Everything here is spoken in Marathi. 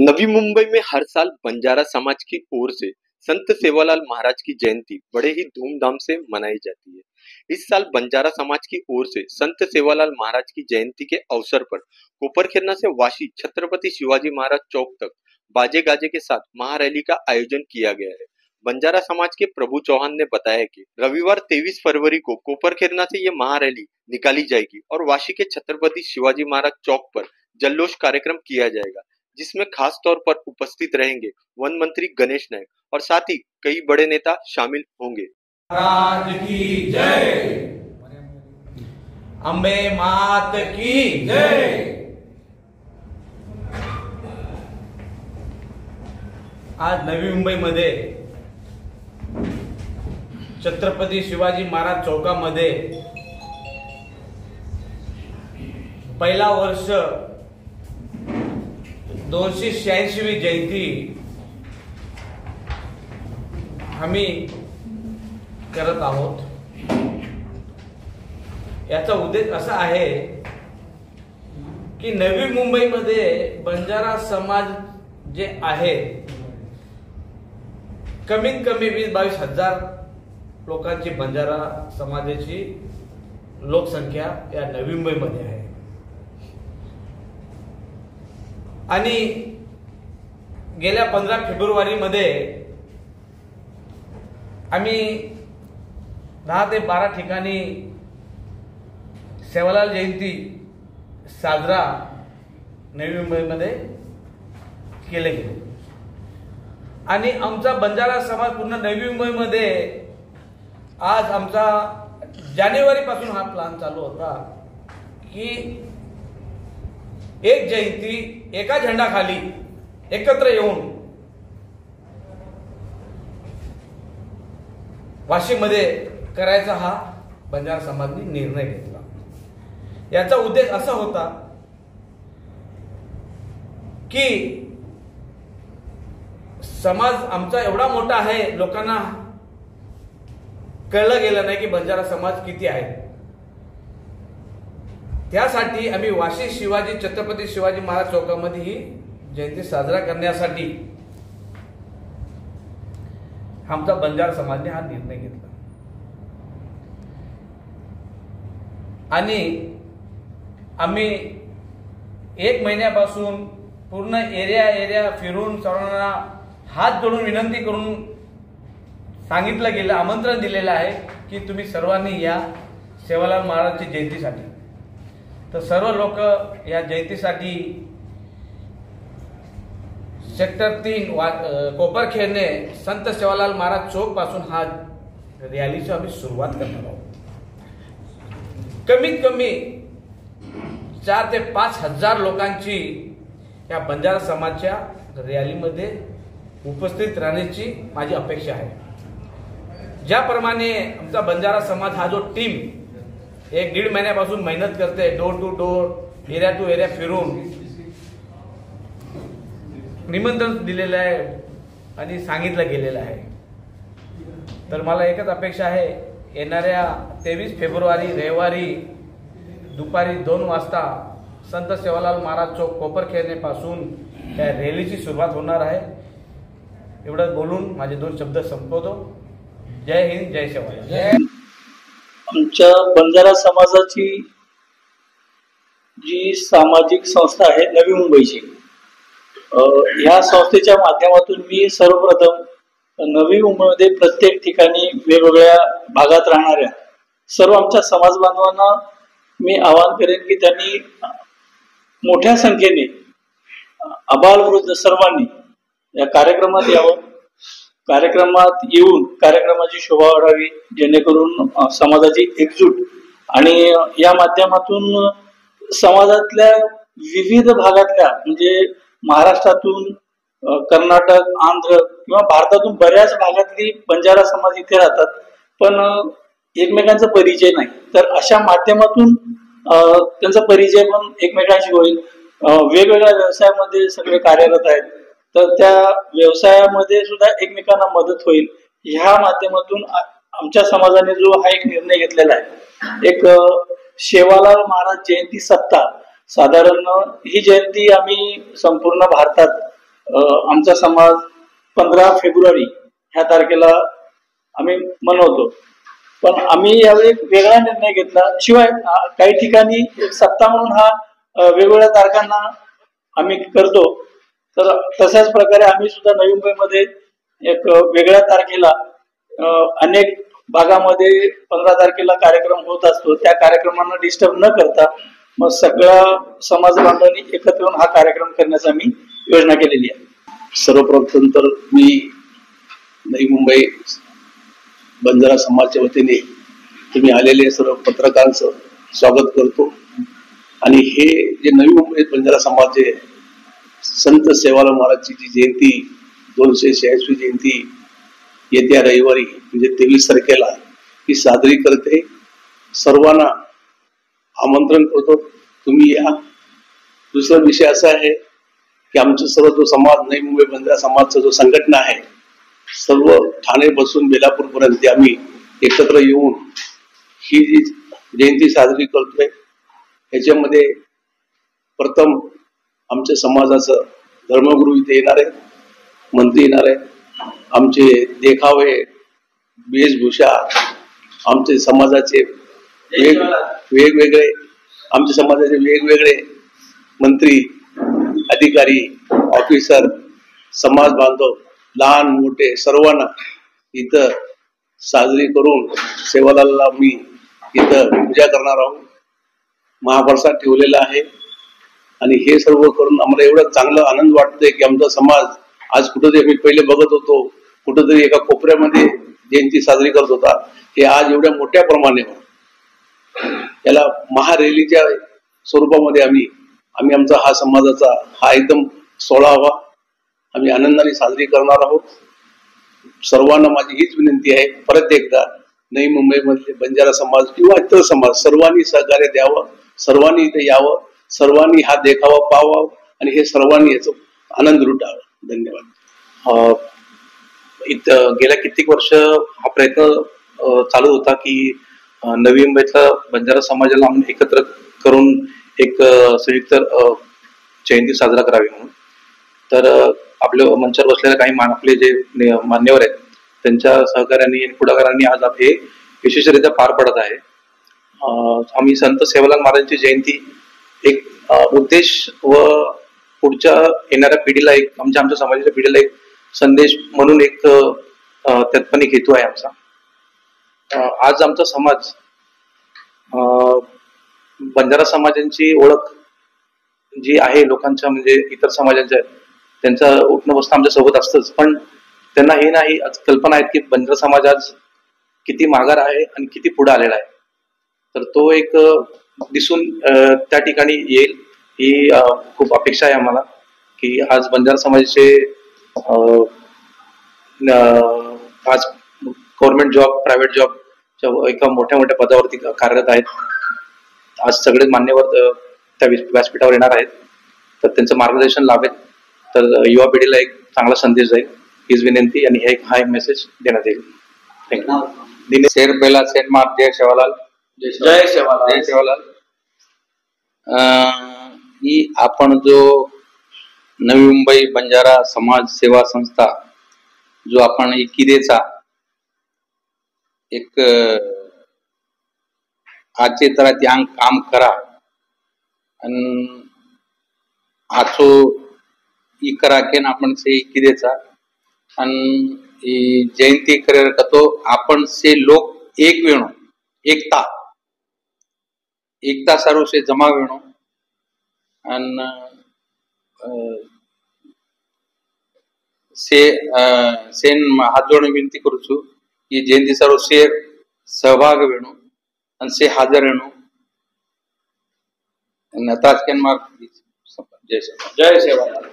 नवी मुंबई में हर साल बंजारा समाज की ओर से संत सेवालाल महाराज की जयंती बड़े ही धूमधाम से मनाई जाती है। इस साल बंजारा समाज की ओर से संत सेवालाल महाराज की जयंती के अवसर पर कोपरखेरना से वाशी छत्रपति शिवाजी महाराज चौक तक बाजे गाजे के साथ महारैली का आयोजन किया गया है। बंजारा समाज के प्रभु चौहान ने बताया कि रविवार 23 फरवरी को कोपरखेरना से ये महारैली निकाली जाएगी और वाशी के छत्रपति शिवाजी महाराज चौक पर जल्लोष कार्यक्रम किया जाएगा, जिसमें खास तौर पर उपस्थित रहेंगे वन मंत्री गणेश नायक और साथ ही कई बड़े नेता शामिल होंगे। महाराज की जय, अंबे मात की जय। आज नवी मुंबई मध्ये छत्रपती शिवाजी महाराज चौकामध्ये पहिला वर्ष 286वी जयंती आम्ही करत आहोत। याचा उद्देश असा आहे की नवी मुंबईमध्ये बंजारा समाज जे आहे कमीत कमी 20-22 हजार लोकांची बंजारा समाजाची लोकसंख्या या नवी मुंबईमध्ये आहे आणि गेल्या 15 फेब्रुवारी मध्ये आम्ही 10 ते 12 ठिकाणी सेवालाल जयंती साजरा नवी मुंबईमध्ये केले गेले आणि आमचा बंजारा समाज पूर्ण नवी मुंबईमध्ये आज आमचा जानेवारी पासून हा प्लान चालू होता की एक जयंती एका झेंडाखाली एकत्र येऊन वाशीमध्ये करायचा हा बंजारा समाजाने निर्णय घेतला। याचा उद्देश असा होता की समाज आमचा एवढा मोठा आहे, लोकांना कळलं गेलं नाही की बंजारा समाज किती आहे। त्यासाठी आम्ही वाशी शिवाजी छत्रपती शिवाजी महाराज चौकामध्ये ही जयंती साजरा करण्यासाठी आमचा बंजारा समाजाने हा निर्णय घेतला आणि आम्ही 1 महिन्यापासून पूर्ण एरिया फिरून सर्वांना हात जोडून विनंती करून सांगितलं गेलं, आमंत्रण दिलेलं आहे की तुम्ही सर्वांनी या सेवालाल महाराजची जयंतीसाठी। तर सर्व लोक या जयंतीसाठी सेक्टर 3 कोपरखेरणे संत सेवालाल महाराज चौक पासून हा रॅलीची आम्ही सुरुवात करणार आहोत। कमीत कमी 4 ते 5 हजार लोकांची या बंजारा समाजच्या रॅलीमध्ये उपस्थित राहण्याची माझी अपेक्षा आहे। ज्याप्रमाणे आमचा बंजारा समाज हा जो टीम 1-1.5 महिन्यापासून मेहनत करते, door to door area to area फिरून निमंत्रण दिलेलं आहे आणि सांगितलं गेलेलं आहे। तर मला एकच अपेक्षा आहे, येणाऱ्या 23 फेब्रुवारी रविवारी दुपारी 2 वाजता संत सेवालाल महाराज चौक कोपरखेरणे पासून त्या रॅलीची सुरुवात होणार आहे। एवढं बोलून माझे 2 शब्द संपवतो। जय हिंद, जय सेवालाल। आमच्या बंजारा समाजाची जी सामाजिक संस्था आहे नवी मुंबईची, या संस्थेच्या माध्यमातून मी सर्वप्रथम नवी मुंबईमध्ये प्रत्येक ठिकाणी वेगवेगळ्या भागात राहणाऱ्या सर्व आमच्या समाज बांधवांना मी आवाहन करेन की त्यांनी मोठ्या संख्येने आबालवृद्ध सर्वांनी या कार्यक्रमात यावं, कार्यक्रमात येऊन कार्यक्रमाची शोभा वाढावी, जेणेकरून समाजाची एकजूट आणि या माध्यमातून समाजातल्या विविध भागातल्या म्हणजे महाराष्ट्रातून कर्नाटक, आंध्र किंवा भारतातून बऱ्याच भागातली बंजारा समाज इथे राहतात, पण एकमेकांचा परिचय नाही। तर अशा माध्यमातून त्यांचा परिचय पण एकमेकांशी होईल। वेगवेगळ्या व्यवसायामध्ये सगळे कार्यरत आहेत, तर त्या व्यवसायामध्ये सुद्धा एकमेकांना मदत होईल। ह्या माध्यमातून आमच्या समाजाने जो हा एक निर्णय घेतलेला आहे, एक सेवालाल महाराज जयंती सप्ताह, साधारण ही जयंती आम्ही संपूर्ण भारतात आमचा समाज 15 फेब्रुवारी ह्या तारखेला आम्ही मनवतो. पण आम्ही यावेळी एक वेगळा निर्णय घेतला. शिवाय काही ठिकाणी एक सप्ताह म्हणून हा वेगवेगळ्या तारखांना आम्ही करतो. तर तशाच प्रकारे आम्ही सुद्धा नवी मुंबईमध्ये एक वेगळ्या तारखेला अनेक भागामध्ये 15 तारखेला कार्यक्रम होत असतो. त्या कार्यक्रमांना डिस्टर्ब न करता मग सगळ्या समाज बांधवांनी एकत्र येऊन हा कार्यक्रम करण्याची आम्ही योजना केलेली आहे. सर्वप्रथम तर मी नवी मुंबई बंजारा समाजाच्या वतीने तुम्ही आलेले सर्व पत्रकारांचं स्वागत करतो. आणि हे जे नवी मुंबई बंजारा समाज जे संत सेवालाल महाराजची जी जयंती 286वी जयंती येत्या रविवारी म्हणजे 23 तारखेला ही साजरी करते. सर्वांना आमंत्रण करतो, तुम्ही या. दुसरा विषय असा आहे की आमचं सर्व जो समाज नवी मुंबई बंजारा समाजचा जो संघटना आहे सर्व ठाणे बसून बेलापूर पर्यंत आम्ही एकत्र येऊन ही जी जयंती साजरी करतोय. याच्यामध्ये प्रथम आमच्या समाजाचं धर्मगुरू इथे येणार आहे, मंत्री येणार आहे, आमचे देखावे वेशभूषा आमचे समाजाचे वेगवेगळे आमच्या समाजाचे वेगवेगळे मंत्री अधिकारी ऑफिसर समाज बांधव लहान मोठे सर्वांना इथं साजरी करून सेवालालला मी इथं पूजा करणार आहोत. महाप्रसाद ठेवलेला आहे आणि हे सर्व करून आम्हाला एवढा चांगला आनंद वाटतोय की आमचा समाज आज कुठेतरी मी पहिले बघत होतो कुठेतरी एका कोपऱ्यामध्ये जयंती साजरी करत होता, हे आज एवढ्या मोठ्या प्रमाणावर याला महारॅलीच्या स्वरूपामध्ये आम्ही आमचा हा समाजाचा हा एकदम सोहळा आम्ही आनंदाने साजरी करणार आहोत. सर्वांना माझी हीच विनंती आहे, परत एकदा नवी मुंबईमधले बंजारा समाज किंवा इतर समाज सर्वांनी सहकार्य द्यावं, सर्वांनी इथे यावं, सर्वांनी हा देखावा पाहावा आणि हे सर्वांनी याचा आनंद लुटावा. धन्यवाद. इथं गेल्या कित्येक वर्ष हा प्रयत्न चालू होता की नवी मुंबईतला बंजारा समाजाला आपण एकत्र करून एक संयुक्त जयंती साजरा करावी म्हणून. तर आपल्या मंचावर बसलेल्या काही आपले जे मान्यवर आहेत त्यांच्या सहकार्याने आणि पुढाकारांनी आज हे यशस्वीरित्या पार पडत आहे. आम्ही संत सेवालाल महाराजांची जयंती एक उद्देश व पुढच्या येणाऱ्या पिढीला एक आमच्या समाजाच्या पिढीला एक संदेश म्हणून एक त्यात पण एक हेतू आहे आमचा. आज आमचा समाज बंजारा समाजांची ओळख जी आहे लोकांच्या म्हणजे इतर समाजांच्या त्यांचा उठणं बसणं आमच्या सोबत असतंच, पण त्यांना हे नाही कल्पना आहेत की बंजारा समाज आज किती माघार आहे आणि किती पुढे आलेला आहे. तर तो एक दिसून त्या ठिकाणी येईल ही खूप अपेक्षा आहे आम्हाला की आज बंजारा समाजाचे आज गव्हर्नमेंट जॉब प्रायव्हेट जॉब एका मोठ्या मोठ्या पदावरती कार्यरत आहेत. आज सगळे मान्यवर त्या व्यासपीठावर येणार आहेत, तर त्यांचं मार्गदर्शन लाभेल तर युवा पिढीला एक चांगला संदेश जाईल हीच विनंती आणि हा एक मेसेज देण्यात येईल. थँक्यू. शेर पहिला सेनमार्क जय सेवालाल. जय सेवालाल. जय सेवालाल. ही आपण जो नवी मुंबई बंजारा समाज सेवा संस्था जो आपण किदेचा एक आजचे तरह त्या काम करा आणि आजो ई करा के आपण से किदेचा आणि जयंती करे कतो आपण से लोक एक वेणो एकता सर्व से जमा वेणो आणि सेन हात जोडून विनंती करूचु की जयंती सर्व से सहभाग वेणो आणि से हाजर वेणो. ताजकेन मार्ग. जय सेवा. जय सेवालाल.